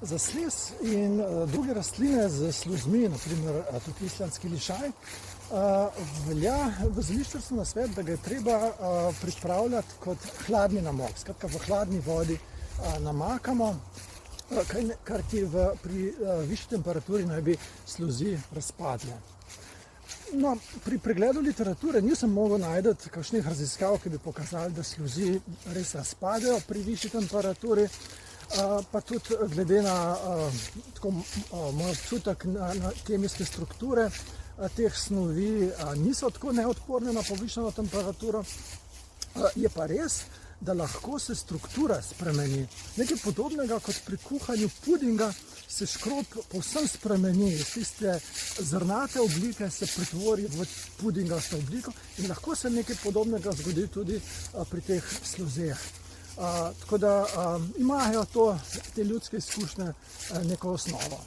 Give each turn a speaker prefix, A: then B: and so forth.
A: Za sliz in druge rastline z sluzmi, naprimer tudi islandski lišaj, velja v zeliščarstvu nasvet, da ga je treba pripravljati kot hladni namok. Skratka, v hladni vodi namakamo, kar ti pri višji temperaturi naj bi sluzi razpadle. No, pri pregledu literature nisem mogel najti kakšnih raziskav, ki bi pokazali, da sluzi res razpadejo pri višji temperaturi, pa tudi glede na moj občutek na kemijske strukture teh snovi niso tako neodporne na povišano temperaturo. Je pa res, da lahko se struktura spremeni. Nekaj podobnega kot pri kuhanju pudinga se škrob povsem spremeni. Iz tiste zrnate oblike se pretvori v pudingasto obliko in lahko se nekaj podobnega zgodi tudi pri teh sluzeh. Tako da imajo te ljudske izkušnje neko osnovo.